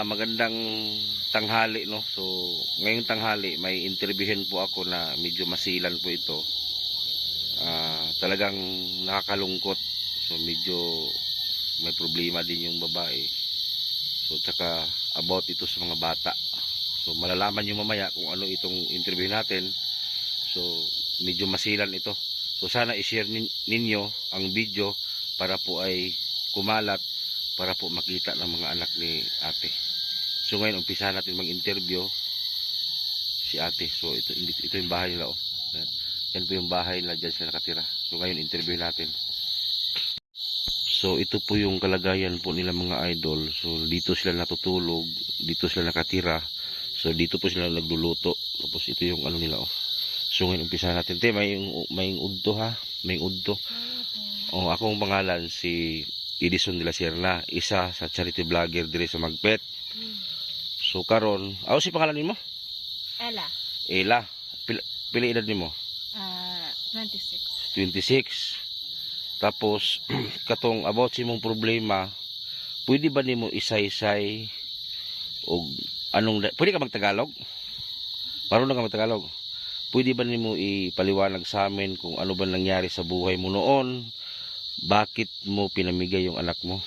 Magandang tanghali, no? So, ngayong tanghali may interviewin po ako na medyo masilan po ito. Talagang nakakalungkot. So, medyo may problema din yung babae. So, tsaka about ito sa mga bata. So, malalaman nyo mamaya kung ano itong interview natin. So, medyo masilan ito. So, sana i-share ninyo ang video para po ay kumalat, para po makita ng mga anak ni ate. So ngayon umpisa natin mag-interview si ate. So ito yung bahay nila, oh. Yan po yung bahay nila, dyan sila nakatira. So ngayon interview natin. So ito po yung kalagayan po nila mga idol. So dito sila natutulog, dito sila nakatira. So dito po sila nagluluto. Tapos ito yung ano nila, oh. So ngayon umpisa natin. May udto ha. May udto. Oh, akong pangalan si Edison de la Sierra, isa sa charity vlogger dire sa Magpet. So karon, si pangalan nimo? Ella. Ella. Pila edad nimo? 26. 26. Tapos katong about sa imong problema, pwede ba nimo isay-say og pwede ka magtagalog? Marunong ka magtagalog? Pwede ba nimo ipaliwanag sa amin kung ano ba nangyari sa buhay mo noon? Bakit mo pinamigay yung anak mo?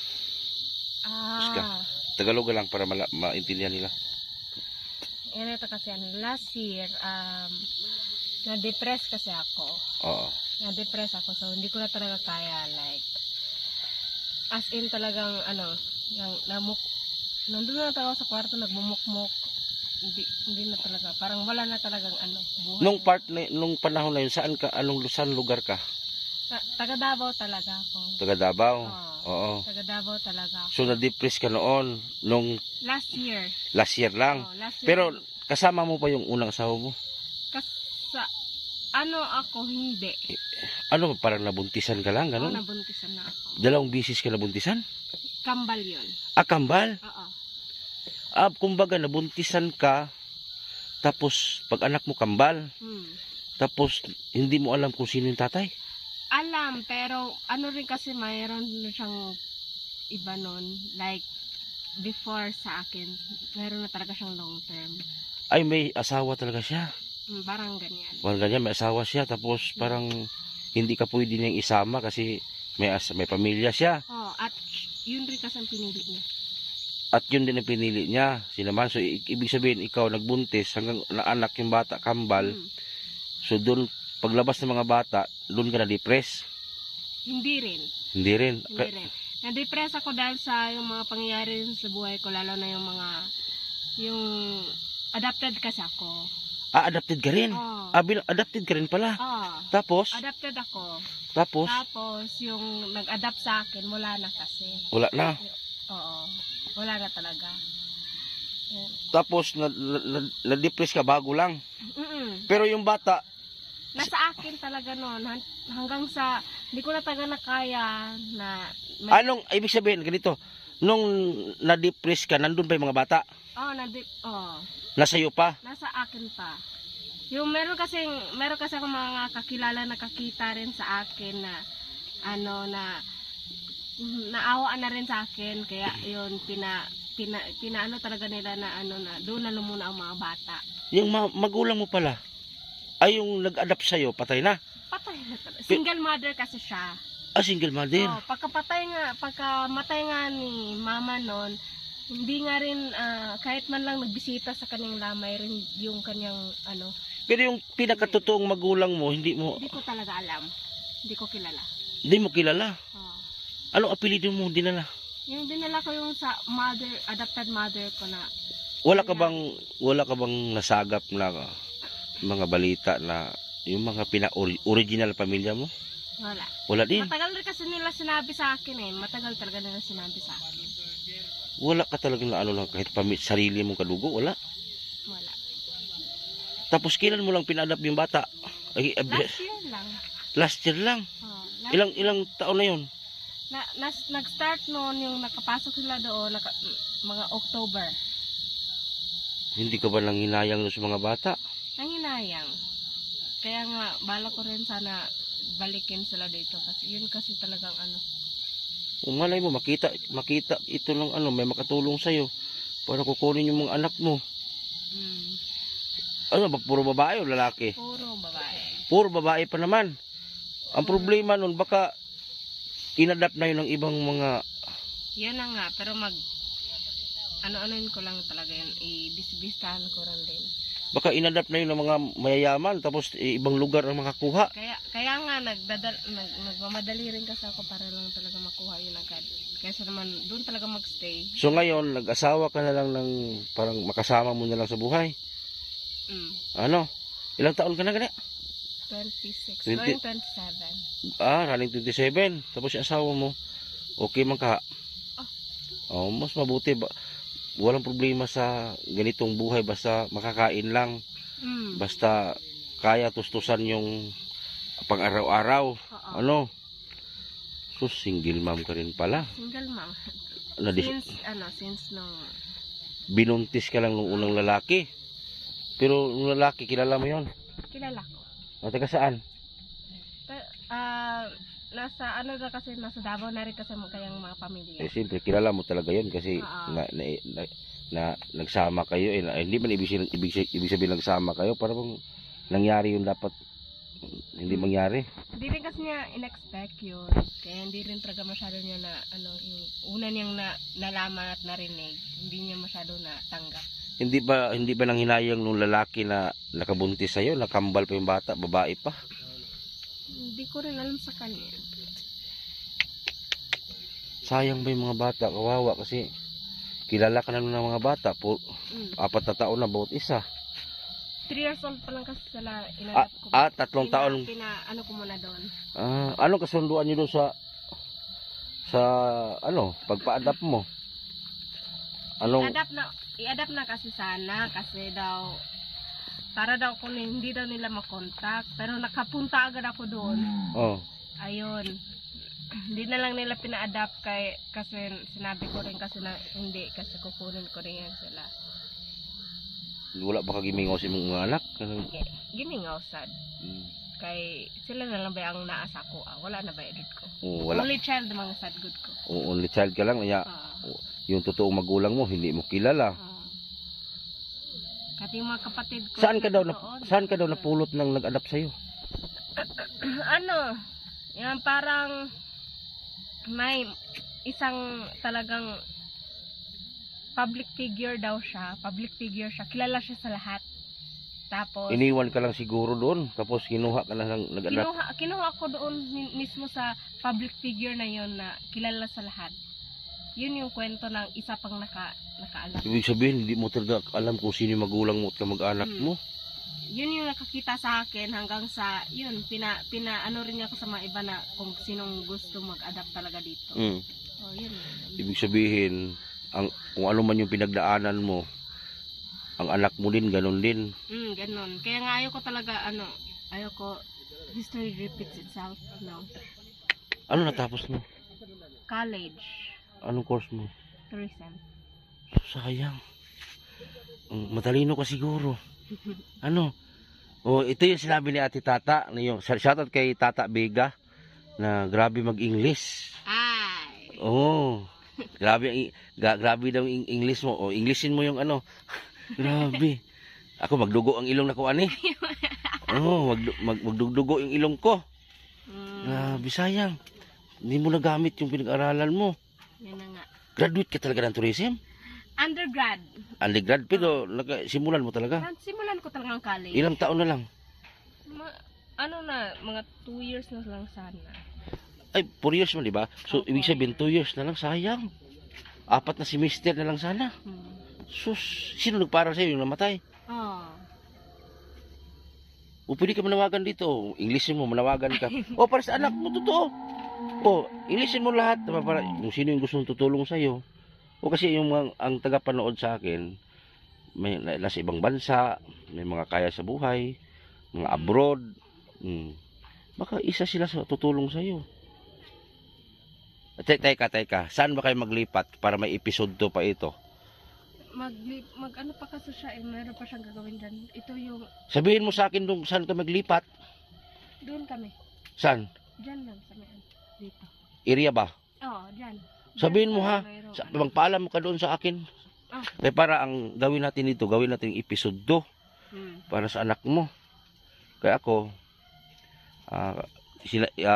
Tagalog lang para maintindihan nila. Yan ito kasi last year, na-depress kasi ako. Oo. Na-depress ako, so hindi ko na talaga kaya, like, as in talagang, nandun na ako sa kwarto, nagmumukmuk. Hindi na talaga, parang wala na talagang buhay. Nung panahon na yun, saan lugar ka? Taga Davao talaga ako. Taga Davao? Oo. Taga Davao talaga ako. So, na-depress ka noon, nung Last year. last year lang? Last year. Pero, kasama mo pa yung unang asawa mo? Ako, hindi. Parang nabuntisan ka lang, gano'n? Nabuntisan na ako. Dalawang bisis ka nabuntisan? Kambal yun. Kambal? Oo. Kumbaga, nabuntisan ka, tapos, pag anak mo kambal, tapos, hindi mo alam kung sino yung tatay? Alam, pero rin kasi mayroon siyang iba nun. Like, before sa akin, mayroon na talaga siyang long term. Ay, may asawa talaga siya? Parang ganyan. Parang ganyan, may asawa siya, tapos parang hindi ka pwede niyang isama kasi may pamilya siya. At yun rin kasi ang pinili niya. At yun din ang pinili niya, si naman. So, ibig sabihin, ikaw nagbuntis hanggang naanak yung bata, kambal. So, doon, paglabas ng mga bata, doon ka na-depress? Hindi rin. Hindi rin? Na-depress ako dahil sa yung mga pangyayari sa buhay ko, lalo na yung adopted kasi ako. Adopted ka rin? Adopted ka rin pala? Tapos? Adopted ako. Tapos? Tapos, yung nag-adopt sa akin, wala na kasi. Wala na? Oo. Wala na talaga. Tapos, na-depress ka bago lang? Pero yung bata, nasa akin talaga noon hanggang sa hindi ko na talaga nakaya na ibig sabihin ganito, nung na-depress ka, nandun pa yung mga bata? Nasa iyo pa? Nasa akin pa. Yung meron kasi ako mga kakilala na kakita rin sa akin na naawaan na rin sa akin, kaya yun pinaano talaga nila na na doon na muna ang mga bata. Yung magulang mo pala, ay yung nag-adapt sa'yo, patay na? Patay na talaga. Single mother kasi siya. Single mother? Pagkamatay nga ni mama noon, hindi nga rin, kahit man lang nagbisita sa kanyang lamay rin yung kanyang Pero yung pinakatotoong magulang mo, hindi ko talaga alam. Hindi ko kilala. Hindi mo kilala? Anong apelido mo dinala? Yung dinala ko yung sa adopted mother ko na. Wala ka bang nasagap na mga balita na yung mga original pamilya mo? Wala. Wala din? Matagal rin kasi nila sinabi sa akin Matagal talaga nila sinabi sa akin. Wala ka talagang lang kahit sarili mong kadugo? Wala? Wala. Tapos kailan mo lang pinadap yung bata? Last year lang. Last year lang? Ilang taon na yun? Nag-start noon yung nakapasok sila doon, mga October. Hindi ka ba nang hinayang sa mga bata? Nanginayang. Kaya nga, bala ko rin sana balikin sila dito. Kasi yun kasi talagang Malay mo, makita ito ng may makatulong sa'yo. para kukunin yung mga anak mo. Mm. Ano ba, puro babae o lalaki? Puro babae. Puro babae pa naman. Ang problema nun, baka inadapt na yun ng ibang mga... Yun na nga, pero ano-anoin ko lang talaga yun. Ibisbistahan ko rin din. Baka inadapt na yun ng mga mayayaman, tapos ibang lugar ang makakuha. Kaya nga, nagmamadali rin kasi ako para lang talaga makuha yun agad. Kaysa naman, doon talaga magstay. So ngayon, nag-asawa ka na lang ng parang makasama mo na lang sa buhay. Mm. Ano? Ilang taon ka na gani? 26. 20. Going 27. Running 27. Tapos yung asawa mo, okay man ka? Oh, mas mabuti ba? Walang problema sa ganitong buhay basta makakain lang. Mm. Basta kaya tustusan yung pang-araw-araw. Oo. Ano? So single mom ka rin pala. Single mom. Nadis- Since nung... binuntis ka lang nung unang lalaki. Pero nung lalaki, kilala mo yon? Kilala ko. O, taga saan? Nasa nasa Davao na rin kasi kayang mga pamilya. Eh, siyempre, kilala mo talaga yon kasi Oo. nagsama kayo. Hindi man ibig sabihin nagsama kayo. Para bang nangyari yung dapat hindi mangyari. Hindi rin kasi niya in-expect yun. Kaya hindi rin talaga masyado niya na, yung una niyang nalaman at narinig, hindi niya masyado na tanggap. Hindi ba nang hinayang nung lalaki na nakabuntis sa'yo, nakambal pa yung bata, babae pa? Hindi ko rin alam sa kanya. Sayang ba yung mga bata, kawawa kasi kilala ka na ng mga bata, 4 na taon na bawat isa. 3 years old pa lang kasi sila inadap ko. 3 taon. Ano ko muna doon. Anong kasunduan nyo doon sa pagpa-adapt mo? I-adapt na kasi sana kasi daw para daw kung hindi daw nila makontak pero nakapunta agad ako doon. Oh. Ayun. Hindi na lang nila pina-adapt kasi sinabi ko rin kasi na hindi kasi kukunin ko rin yan sila. Wala ba kagimingaw sa mga anak? Gimingaw sad. Kay sila na lang ba ang naasa ko? Wala na ba edit ko? Wala. Only child mga sad good ko. Only child ka lang. Yung totoong magulang mo, hindi mo kilala. Kati mga kapatid ko. Saan ka daw napulot ng nag-adapt sa'yo? Yan parang may isang talagang public figure siya. Kilala siya sa lahat. Tapos Iniwan ka lang siguro doon, tapos kinuha ka na ng nag-adapt. kinuha ko doon mismo sa public figure na yon na kilala sa lahat. Yun yung kwento ng isa pang nakaalam. Ibig sabihin, hindi mo talaga alam kung sino yung magulang mo at kamag-anak mo. Yun yung nakakita sa akin hanggang sa, yun, ano rin ako sa mga iba na kung sinong gusto mag-adapt talaga dito. Yun. Ibig sabihin, kung ano man yung pinagdaanan mo, ang anak mo din, ganun din. Ganun. Kaya nga ayaw ko talaga, history repeats itself. No? Ano natapos mo? College. Anong course mo? Tourism. Sayang. Matalino ka siguro. Ito yung sinabi ni Ate Tata. Shoutout kay Tata Vega na grabe mag-English. Ay! Grabe daw yung English mo. Englishin mo yung grabe. Ako magdugo ang ilong na ko ani. Magdudugo yung ilong ko. Grabe, sayang. Hindi mo nagamit yung pinag-aralan mo. Yan na nga. Graduate ka talaga ng tourism? Undergrad, pero simulan mo talaga? Simulan ko talaga ang college. Ilang taon na lang? Mga 2 years na lang sana. Ay, 4 years man, di ba? So, ibig sabihin, 2 years na lang, sayang. 4 na semester na lang sana. Sus, sino nagpara sa'yo yung namatay? Pwede ka manawagan dito. Englishin mo, manawagan ka. Para sa anak mo, totoo. Englishin mo lahat. Para yung sino yung gustong tutulong sa'yo. Kasi yung ang tagapanood sa akin, may nasa ibang bansa, may mga kaya sa buhay, mga abroad. Baka isa sila tutulong sa'yo. Teka. Saan ba kayo maglipat para may episode 2 pa ito? Ano pa kasi siya, meron pa siyang gagawin dyan. Ito yung... Sabihin mo sa akin dun, saan ka maglipat? Doon kami. Saan? Dyan lang, dito. Area ba? Dyan. Sabihin mo ha, magpaalam mo ka doon sa akin. Ah. Kaya para ang gawin natin dito, gawin natin episode 2 para sa anak mo. Kaya ako,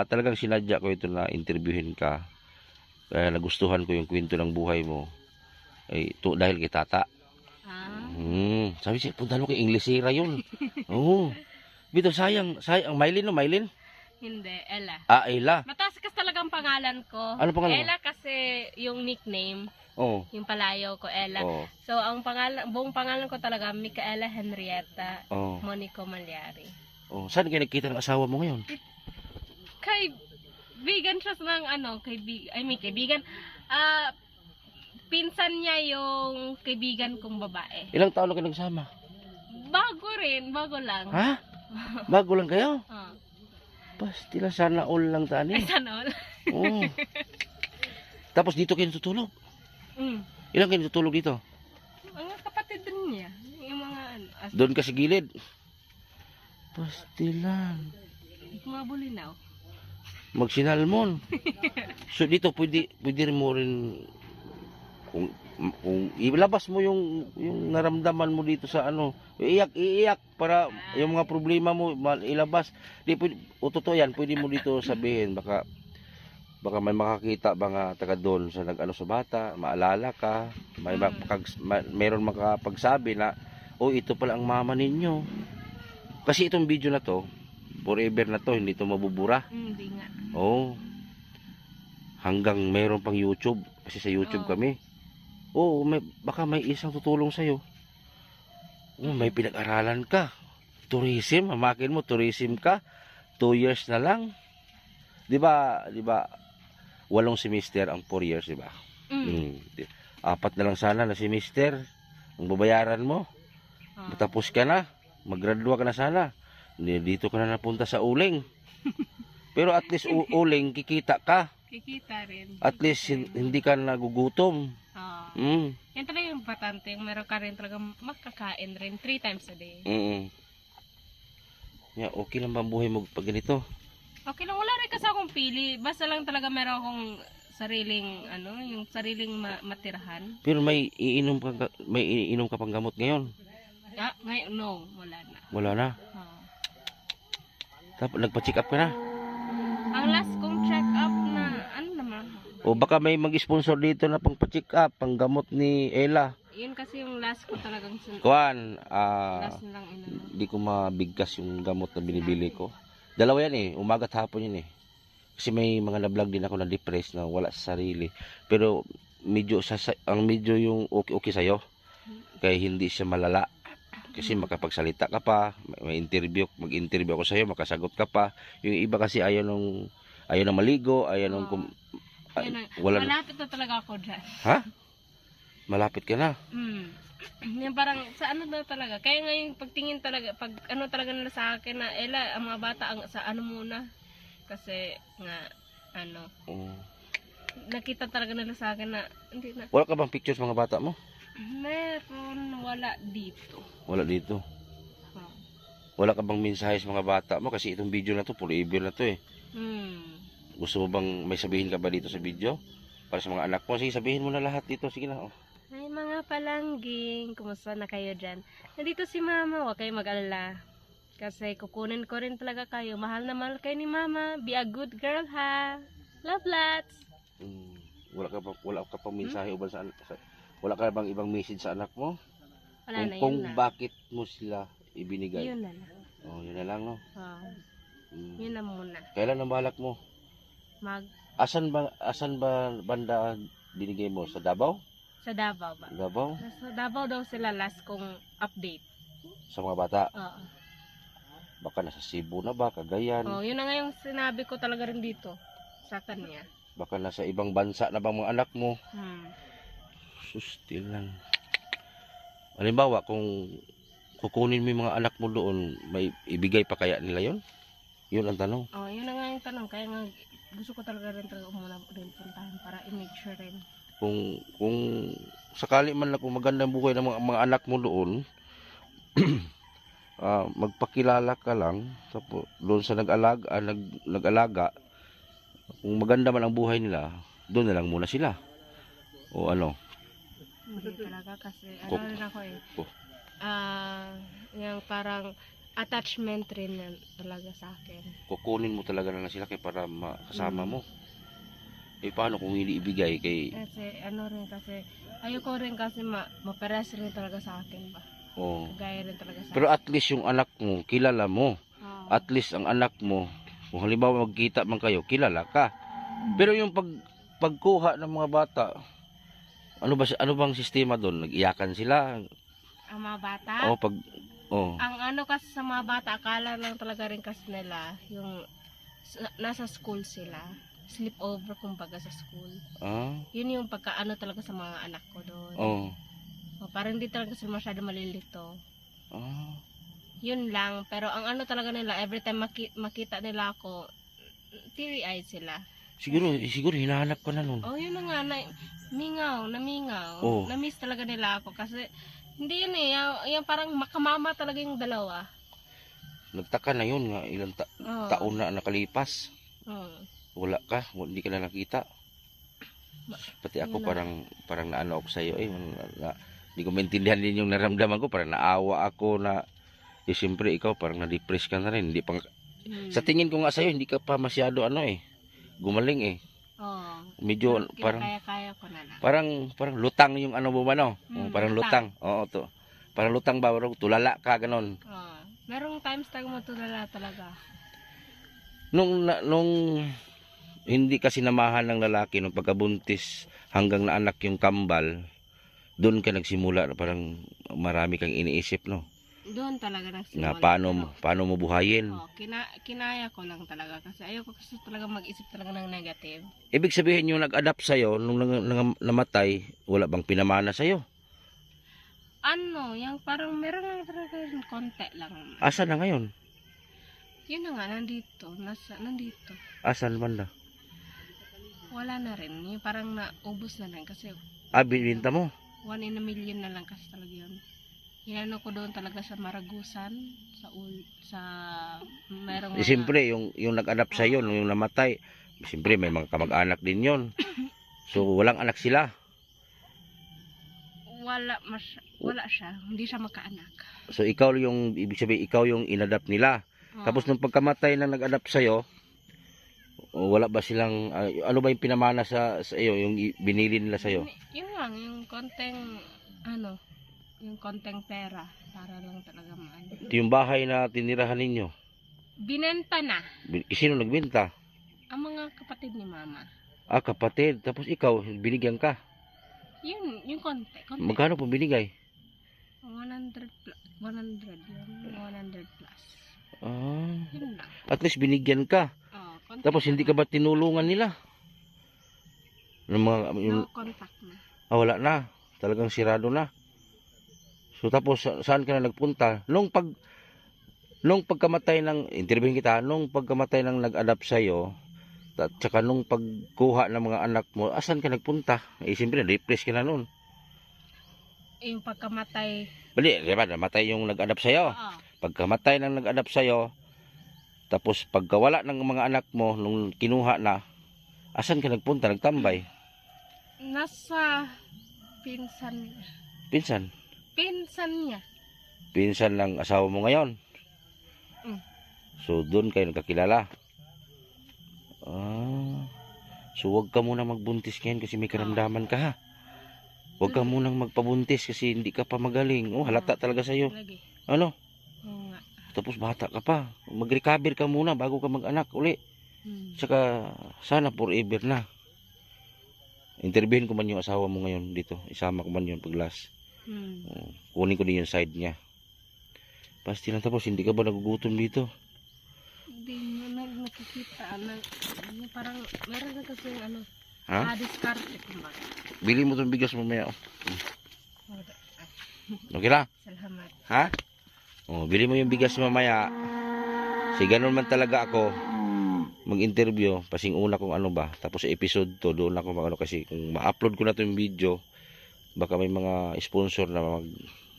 talagang sinadya ko ito na interviewin ka. Kaya nagustuhan ko yung kwento ng buhay mo. Dahil kay tata. Sabi siya, punta mo kay Inglesera yun. Oo. Bito, sayang, Mylene no, Mylene? Hindi, Ella. Ella. Mataas kasi talagang pangalan ko. Ano pangalan mo? Ella kasi yung nickname, Oo. yung palayaw ko, Ella. Oo. So, ang buong pangalan ko talaga, Micaela Henrietta Oo. Monico Malyari. Oo. Saan kayo nagkita ng asawa mo ngayon? Kaibigan siya ng kaibigan. Pinsan niya yung kaibigan kong babae. Ilang taon na kayo nagsama? Bago lang. Ha? Bago lang kayo? Oh. Pastila, sana all lang tani. Ay, sana all. Oo. Tapos dito kayo natutulog? Ilang kayo natutulog dito? Mga kapatid din niya. Yung mga Doon ka sa gilid? Pastilan. mga bulinaw. Magsinalmon. So dito pwede rin mo rin kung ilabas mo yung naramdaman mo dito sa iiyak para yung mga problema mo ilabas. Di pwede, totoo yan, pwede mo dito sabihin, baka may makakita mga taga doon sa sa bata, maalala ka, mayroon makapagsabi na ito pala ang mama ninyo. Kasi itong video na to forever na to, hindi to mabubura. Hindi nga. Hanggang meron pang YouTube, kasi sa YouTube kami. Baka may isang tutulong sa'yo. May pinag-aralan ka. Tourism, hamakin mo, tourism ka. 2 years na lang. Di ba, 8 semester ang 4 years, di ba? 4 na lang sana na semester ang babayaran mo. Matapos ka na, magradua ka na sana. Dito ka na napunta sa uling. Pero at least uling, kikita ka. Kikita rin. At least hindi ka nagugutom. Yan talaga yung importante. Meron ka rin talaga makakain rin 3 times a day. Okay lang ba ang buhay mo pag ganito? Okay lang. Wala rin kasi akong pili. Basta lang talaga meron akong sariling, yung sariling matirahan. Pero may iinom ka pang gamot ngayon? Ngayon, no. Wala na. Wala na? Tapos nagpa-check up ka na? Ang last kong check up na, naman? Baka may mag-sponsor dito na pang pa-check up, pang gamot ni Ella. Yun kasi yung last ko talagang last na lang di ko mabigkas yung gamot na binibili ko. Dalawa yan umaga at hapon yun Kasi may mga na-vlog din ako na depressed na wala sa sarili. Pero medyo yung okay sa'yo. Kaya hindi siya malala. Kasi makapagsalita ka pa, mag-interview ako sa'yo, makasagot ka pa. Yung iba kasi ayaw na maligo, ayaw nung malapit na talaga ako dyan. Ha? Malapit ka na? Yung parang sa na talaga. Kaya ngayon pagtingin talaga, pag talaga nila sa akin na, Ella, ang mga bata, sa muna. Kasi nga, nakita talaga nila sa akin na, hindi na. Wala ka bang pictures mga bata mo? Meron, wala dito. Wala dito? Wala ka bang mensahe sa mga bata mo? Kasi itong video na to, forever na to Gusto mo bang may sabihin ka ba dito sa video? Para sa mga anak mo? Sige, sabihin mo na lahat dito. Sige na. Ay mga palangging, kumusta na kayo dyan? Nandito si mama, huwag kayo mag-alala. Kasi kukunin ko rin talaga kayo. Mahal na mahal kayo ni mama. Be a good girl ha. Love lots. Wala ka pang mensahe uban wala ka bang ibang message sa anak mo? Wala na, kung yun na. Bakit mo sila ibinigay? Yun na lang. Yun na lang, no? Yun na muna. Kailan ang balak mo? Asan ba banda binigay mo? Sa Davao? Sa Davao ba? Davao? Sa Davao daw sila last kong update. Sa mga bata? Oo. Baka nasa Cebu na ba? Cagayan? Yun na nga yung sinabi ko talaga rin dito. Sa kanya. Baka nasa ibang bansa na bang mga anak mo? Sustil lang. Halimbawa, kung kukunin mo yung mga anak mo doon, may ibigay pa kaya nila yon? Yun ang tanong. Yun na nga yung tanong. Kaya nga gusto ko talaga rin muna rin puntahan para i-make sure rin. Kung sakali man na kung magandang buhay ng mga anak mo doon, magpakilala ka lang tapos doon sa nag-alaga, kung maganda man ang buhay nila, doon na lang muna sila. O ano? Hindi talaga kasi Kuk- ano rin ako eh. Kuk- Yung parang attachment rin yan talaga sa akin. Kukunin mo talaga na lang sila kay para makasama Mm. mo. Eh paano kung hindi ibigay kay Kasi ano rin kasi, ayoko rin kasi maperes rin talaga sa akin ba. oh. Gaya rin talaga sa Pero at least yung anak mo kilala mo. Oo. At least ang anak mo kung halimbawa magkita man kayo, kilala ka. Pero yung pagkuha ng mga bata, ano bang sistema doon? Nag-iyakan sila? Ang mga bata, O pag ang ano kasi sa mga bata, akala lang talaga rin kasi nila, yung nasa school sila, sleep over kumbaga sa school. ah, Yun yung pagkaano talaga sa mga anak ko doon. oh, Parang hindi talaga sila masyado malilito. ah, Yun lang, pero ang ano talaga nila, every time makita nila ako, teary-eyed sila. siguro hinahanap ka na nun. Oh, yun na nga, namingaw. Oh. Na-miss talaga nila ako kasi hindi yun eh, yung parang makamama talaga yung dalawa. Nagtaka na yun nga ilang Oh. taon na nakalipas. Oh. Wala ka, hindi ka na nakita. Pati ako Yun na. parang naano ako sa iyo hindi ko maintindihan din yung naramdaman ko, parang naawa ako na siyempre ikaw parang na-depress ka na rin. Hindi pa sa tingin ko nga sa iyo hindi ka pa masyado gumaling eh. Oh. Medyo parang Kaya ko na lang. parang lutang yung ano mo ba no? Parang lutang. lutang. Oo to. Parang lutang ba, tulala ka ganon. Oh. Merong times tayo matulala talaga. Nung hindi ka sinamahan ng lalaki nung pagkabuntis hanggang naanak yung kambal, doon ka nagsimula na parang marami kang iniisip no. Doon talaga Na nagsimula. paano mo buhayin. Oh, kinaya ko lang talaga kasi ayoko kasi talaga mag-isip talaga ng negative. Ibig sabihin yung nag-adapt sa'yo nung namatay, wala bang pinamana sa'yo? Ano, yung parang meron lang talaga yung konti lang. Asan na ngayon? Yun na nga, nandito. Asan man na? Wala na rin. Yung parang naubos na lang kasi Binibenta mo? 1 in a million na lang kasi talaga yun. Hinano ko doon talaga sa Maragusan, sa merong Siyempre, yung nag-adapt sa'yo, nung yung namatay, siyempre may mga kamag-anak din yon. So, walang anak sila. wala siya, hindi siya makaanak. So, ibig sabihin, ikaw yung inadapt nila. Oh. Tapos, nung pagkamatay na nag-adapt sa'yo, wala ba silang, ano ba yung pinamana sa iyo, yung binili nila sa'yo? Yun lang, yung konteng pera para lang talaga maano. Ito yung bahay na tinirahan ninyo. Binenta na Sino nagbenta? ang mga kapatid ni mama. Kapatid. Tapos ikaw, binigyan ka. Yun, yung konti. Magkano po binigay? 100 yun. 100 plus. Yun lang. At least binigyan ka. Konti Tapos hindi ka lang. ba tinulungan nila? No contact na. Wala na. Talagang sirado na. So tapos saan ka na nagpunta? Nung pagkamatay ng interviewin kita, nung pagkamatay ng nag-adapt sa iyo, at saka nung pagkuha ng mga anak mo, asan ka nagpunta? Siyempre, depressed ka na noon. Yung pagkamatay. Bali, di ba, namatay yung nag-adapt sa iyo. Oo. Pagkamatay ng nag-adapt sa iyo, tapos pagkawala ng mga anak mo nung kinuha na, asan ka nagpunta? Nagtambay? Nasa pinsan niya. Pinsan? Pinsan niya. Pinsan ng asawa mo ngayon. So doon kayo nagkakilala. So wag ka muna magbuntis ngayon kasi may karamdaman ka ha. Wag ka munang magpabuntis kasi hindi ka pa magaling. Halata talaga sa'yo. Lagi. Ano? Oo nga. Tapos bata ka pa. Mag-recover ka muna bago ka mag-anak uli. Tsaka sana forever na. Interviewin ko man yung asawa mo ngayon dito. Isama ko man yun pag last. Kunin ko din yung side niya. Pasti na tapos, hindi ka ba nagugutom dito? Hindi mo nakikita. Parang meron na kasi Ha? diskarte kumbaga. Bili mo itong bigas mamaya. Okay na? Salamat. Ha? Bili mo yung bigas mamaya. Kasi ganun man talaga ako mag-interview. Pasing una kung ano ba. Tapos sa episode to, doon ako kasi kung ma-upload ko na itong video, baka may mga sponsor na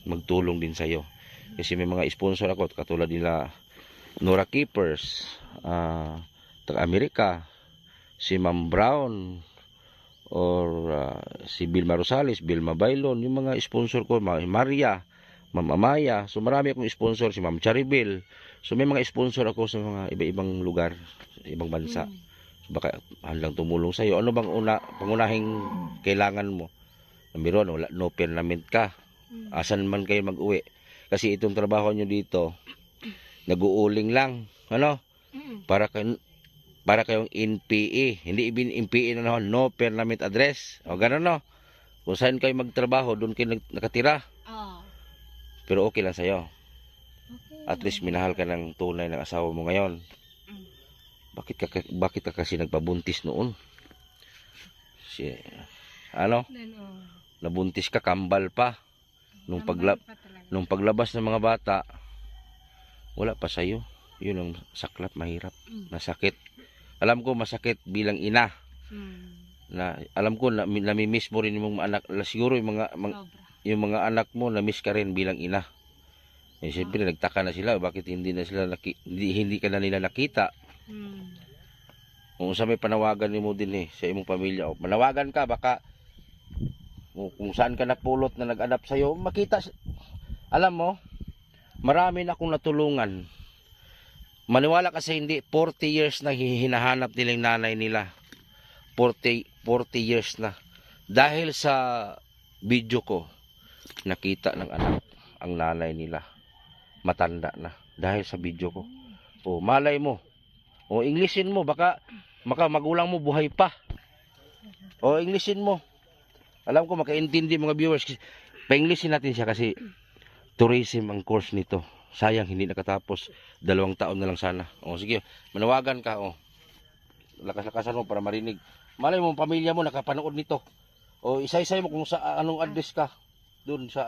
magtulong din sa'yo. Kasi may mga sponsor ako katulad nila Nora Keepers, taga Amerika, si Ma'am Brown, or si Vilma Rosales, Vilma Bailon, yung mga sponsor ko, Maria, Ma'am Amaya. So marami akong sponsor, si Ma'am Charibel. So may mga sponsor ako sa mga iba-ibang lugar, sa ibang bansa. So, baka handang tumulong sa iyo. Ano bang pangunahing kailangan mo? Number 1, wala, no permanent ka. Asan man kayo mag-uwi. Kasi itong trabaho nyo dito, nag-uuling lang. Ano? Para kayong NPE. Hindi ibin NPE na naman, no permanent address. O gano'n, no? Kung saan kayo magtrabaho, doon kayo nakatira. Pero okay lang sa'yo. Okay. At least minahal ka ng tunay ng asawa mo ngayon. Bakit ka kasi nagpabuntis noon? Ano? Then, Nabuntis ka, kambal pa. Nung paglabas ng mga bata, wala pa sa'yo. Yun ang saklap, mahirap. Masakit. Alam ko masakit bilang ina. Na alam ko na namimiss mo rin yung mga anak. Siguro yung mga anak mo na-miss ka rin bilang ina. Eh, siyempre nagtaka na sila bakit hindi ka na nila nakita. Kung sa may panawagan mo din sa imong pamilya, o panawagan ka baka kung saan ka napulot na nag-adapt sa iyo, makita. Alam mo, marami na akong natulungan. Maniwala kasi hindi, 40 years na hinahanap nila yung nanay nila. 40 years na. Dahil sa video ko, nakita ng anak ang nanay nila. Matanda na. Dahil sa video ko. O, malay mo. O, Englishin mo. Baka magulang mo buhay pa. O, Englishin mo. Alam ko, makaintindi mga viewers. Pa-Englishin natin siya kasi tourism ang course nito. Sayang, hindi nakatapos. 2 taon na lang sana. O, sige. Manawagan ka, o. Lakas-lakasan mo para marinig. Malay mo, pamilya mo nakapanood nito. O, isa-isay mo kung anong address ka. Doon sa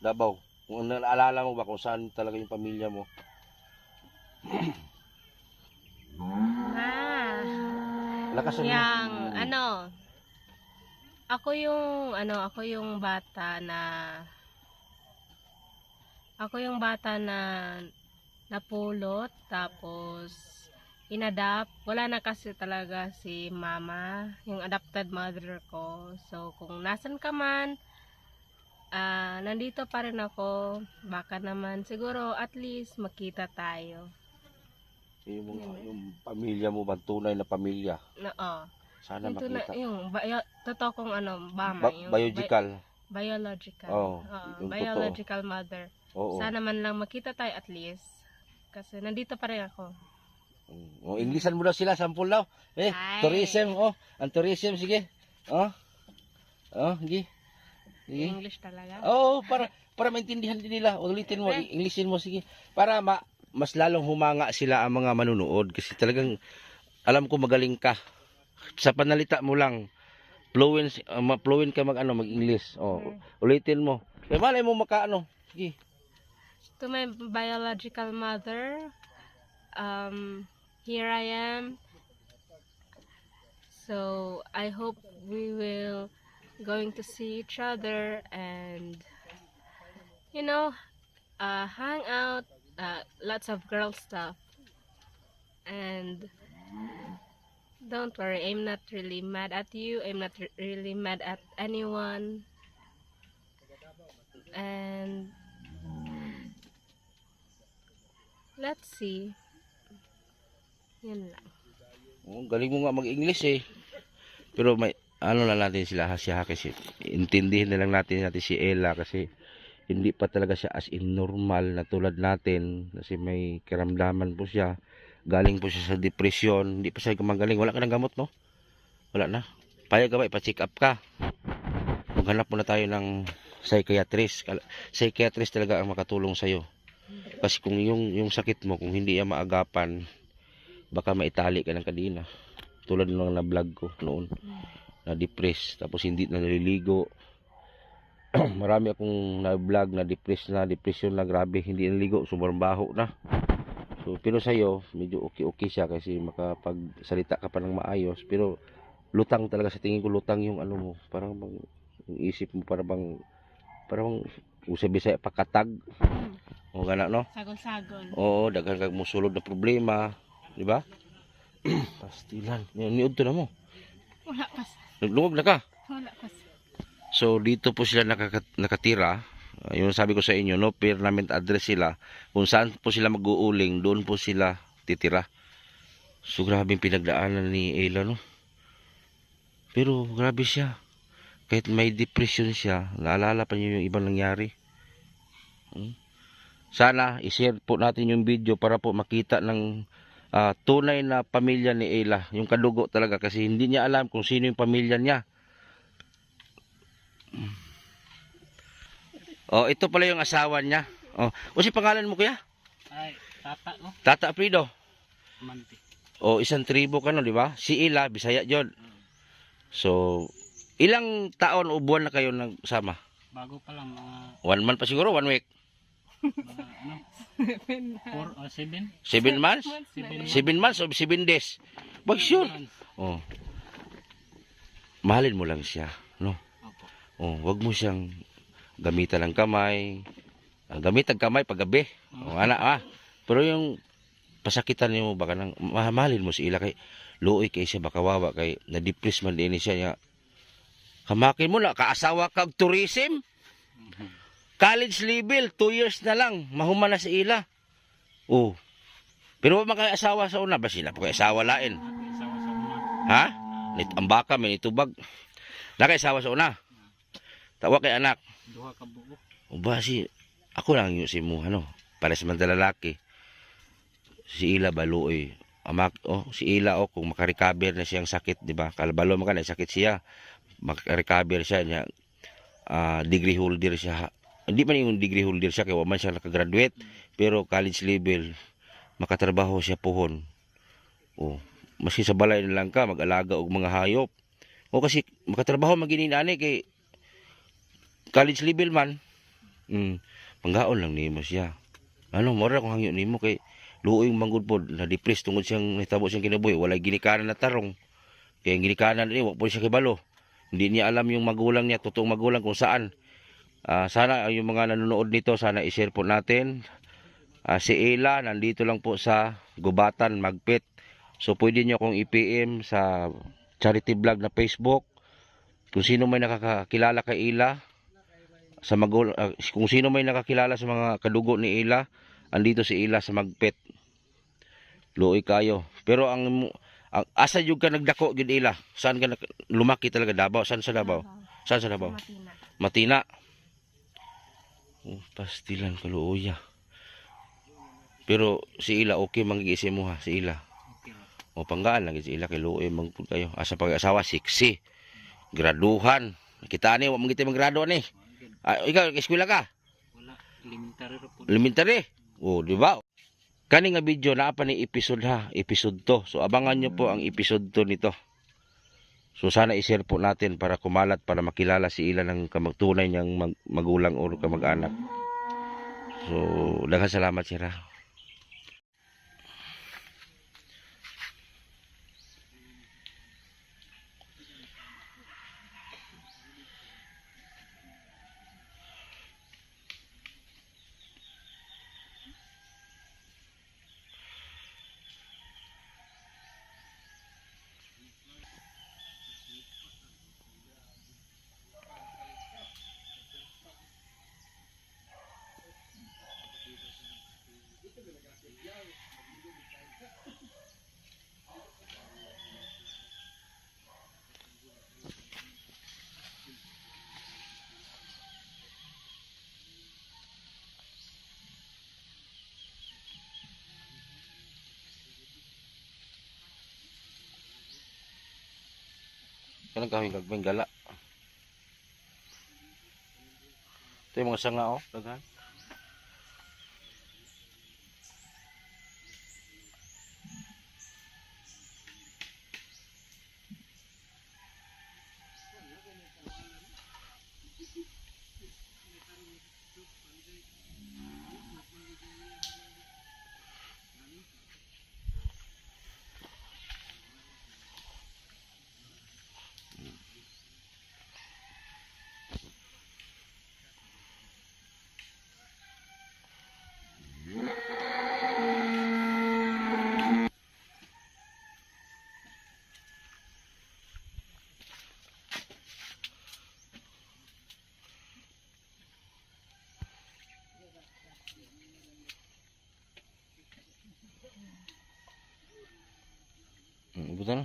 Davao. Kung naalala mo ba kung saan talaga yung pamilya mo. Lakasan mo. Ako yung bata na napulot, tapos inadapt. Wala na kasi talaga si mama, yung adopted mother ko. So kung nasan ka man, nandito pa rin ako. Baka naman siguro at least makita tayo. Yung pamilya mo ba, tunay na pamilya? Sana makita. Totoo kong mama. Biological. Biological mother. Oo. Sana man lang makita tayo at least. Kasi nandito pa rin ako. Inglesan mo daw sila, sampul daw. Tourism, ang tourism, sige. Sige. English talaga. Oo, para maintindihan din nila. Ulitin mo, Englishin mo, sige. Para mas lalong humanga sila ang mga manunood. Kasi talagang, alam ko magaling ka. Sa panalita mo lang, fluent ka mag-English. Ulitin mo. Malay mo sige. To my biological mother, here I am. So I hope we will going to see each other and hang out, lots of girl stuff. And don't worry, I'm not really mad at you. I'm not really mad at anyone. And let's see. Yun lang. Galing mo nga mag-English Pero may lang natin sila siya kasi intindihin na lang natin si Ella kasi hindi pa talaga siya as in normal na tulad natin kasi may kiramdaman po siya. Galing po siya sa depression, hindi pa siya gumagaling. Wala ka ng gamot, no? Wala na. Payag ka ba, ipa-check up ka. Maghanap muna tayo ng psychiatrist. Psychiatrist talaga ang makatulong sa'yo. Kasi kung yung sakit mo, kung hindi yan maagapan, baka maitali ka ng kadina. Tulad ng na-vlog ko noon. Na-depress, tapos hindi na naliligo. Marami akong na-vlog na depression na grabe, hindi naliligo, sobrang baho na. So, pero sa'yo, medyo okay siya kasi makapagsalita ka pa ng maayos. Pero lutang talaga sa tingin ko, lutang yung mo. Parang yung isip mo, parang usay-bisay pakatag. O gana, no? Sagol-sagol. Oo, daghan kag musulod na problema. Di ba? Pastilan. Niud to na mo. Wala pa sir. Naglungog na ka. Wala pa sir. So dito po sila nakatira. Yung sabi ko sa inyo, no permanent address sila. Kung saan po sila mag-uuling, doon po sila titira. So grabing pinagdaanan ni Ayla, no. Pero grabe siya. Kahit may depression siya, naalala pa niyo yung ibang nangyari. Sana i-share po natin yung video para po makita ng tunay na pamilya ni Ayla. Yung kadugo talaga kasi hindi niya alam kung sino yung pamilya niya. Oh, ito pala yung asawa niya. Oh, o si pangalan mo kuya? Ay, tata ko. Tata Aprido. Manti. O isang tribo ka no, di ba? Si Ayla, Bisaya Jod. So, ilang taon o buwan na kayo nagsama? Bago pa lang, 1 month pa siguro, 1 week. ano, 4 o 7. 7 months? 7 months o 7 days? Wag sure. Oh. Mahalin mo lang siya, no? Opo. Oh, wag mo siyang gamitan ng kamay. Gamit ang kamay pag gabi. Oh, ana. Pero yung pasakitan niyo baka nang mahalin mo si Ayla kay luoy kay siya baka wawa kay na-depress man din siya niya. Hamakin mo na kaasawa kag tourism. College level 2 years na lang mahuman na si Ayla. Oh. Pero wa makay-asawa sa una ba sila pa kay asawa lain? Isawa sa una. Ha? Ang baka may itubag. Nakay-asawa sa una. Tawa kay anak. Duha ka buo. O ba si ako lang yung si mo ano para sa mga lalaki. Si Ayla baluoy. Si Ayla kung makarecover na siyang sakit, di ba? Kalbalo man kana sakit siya. Makarecover siya niya. Degree holder siya. Hindi man yung degree holder siya kay wa man siya nakagraduate, pero college level makatrabaho siya pohon. Oh, maski sa balay na lang ka mag-alaga og mga hayop. O kasi makatrabaho magini ani kay college level man. Panggaon lang nimo siya. Ano, mora kung hangyo nimo kay luoy manggod pod na depress tungod siyang nahitabo siyang kinabuhi, walay ginikanan na tarong. Kay ginikanan ni wa po siya kibalo. Hindi niya alam yung magulang niya, totoong magulang kung saan. Sana yung mga nanonood nito, sana i-share po natin. Si Ayla nandito lang po sa Gubatan, Magpit. So pwede nyo akong i-PM sa charity vlog na Facebook. Kung sino may nakakilala kay Ayla, kung sino may nakakilala sa mga kadugo ni Ayla, andito si Ayla sa Magpit. Luoy kayo. Pero ang asa jud ka nagdako gid Ayla? Saan ka lumaki talaga? Davao? Saan sa Davao? Saan sa Davao? Matina. Pastilan kaluoya. Pero si Ayla okay mangigising mo ha, si Ayla. Okay. O panggaan lang si Ayla kay luoy mangpud kayo. Asa pag-asawa sexy. Graduhan. Kita ni wa mangiti maggrado ni. Ikaw eskwela ka? Wala, elementary ra po. Elementary. Oh, di ba? Kani nga video naa pa ni episode ha, episode 2. So abangan nyo po ang episode 2 nito. So sana i-share po natin para kumalat para makilala si Ayla ng tunay niyang magulang o kamag-anak. So daghang salamat sir ha. Kanang kami gagmay gala. Ito yung mga sanga daghan. Butan.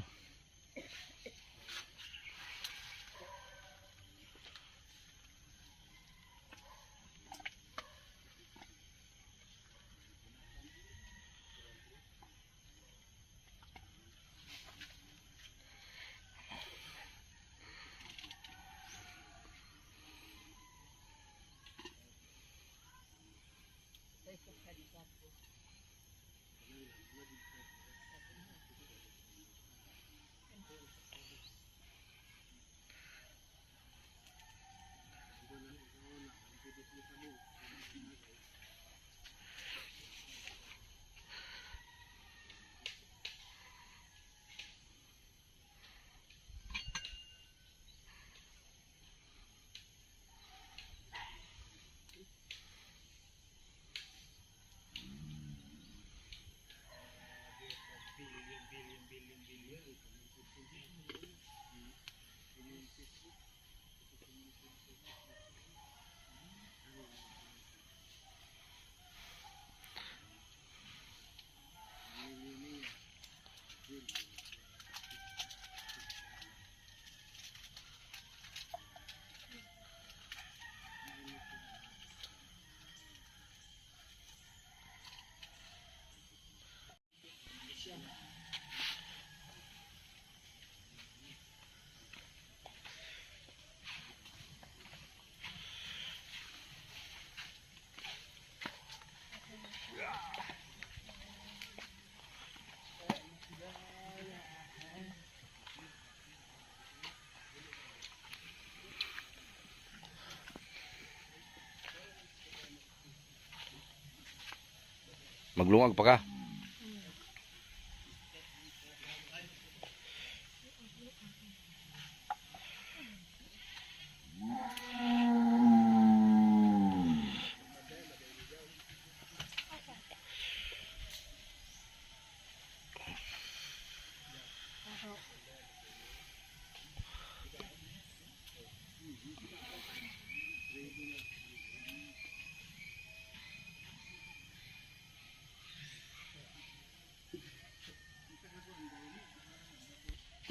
Maglungag pa ka.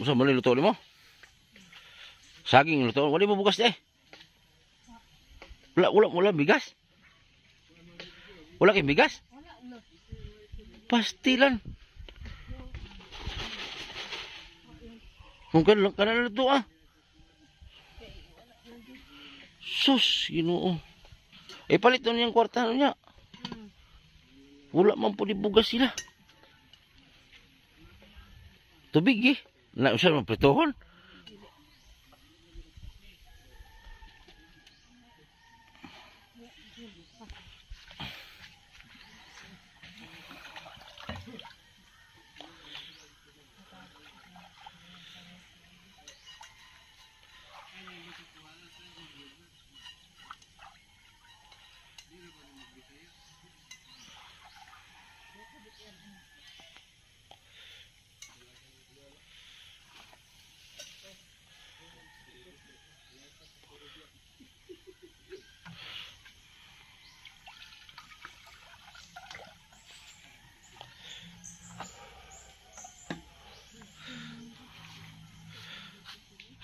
Usa man luto mo? Saging luto. Wala mo bugas eh. Wala bigas. Wala kay bigas? Pastilan. Kung kana luto ah. Sus, Ginoo. Palit na niyang kwarta niya. Wala man po di bugas sila. Tubig eh. Na usah mapritohon.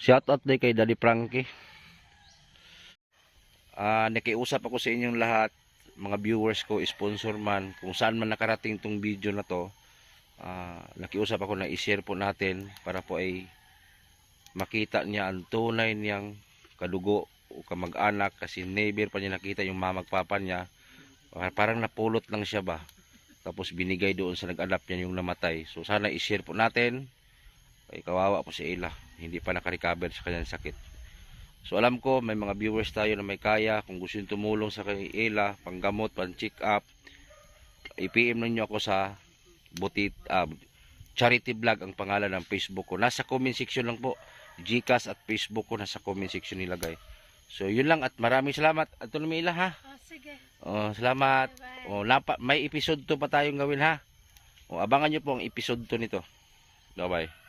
Shout out day kay Daddy Frankie. Nakiusap ako sa inyong lahat, mga viewers ko, sponsor man, kung saan man nakarating tong video na to. Nakiusap ako na i-share po natin para po ay makita niya ang tunay niyang kadugo o kamag-anak, kasi never pa niya nakita yung mamagpapa niya. Parang napulot lang siya ba, tapos binigay doon sa nag-adapt niya yung namatay. So sana i-share po natin. Ay kawawa po si Ella, hindi pa nakarecover sa kanyang sakit. So alam ko may mga viewers tayo na may kaya, kung gusto nyo tumulong sa kay Ella, panggamot, pang-check up, i-PM ninyo ako sa charity vlog ang pangalan ng Facebook ko. Nasa comment section lang po. Gcash at Facebook ko nasa comment section nilagay. So yun lang at maraming salamat. At tuloy Ella ha. Sige. Salamat. Bye-bye. May episode 2 pa tayong gawin ha. Abangan nyo po ang episode 2 nito. Bye bye.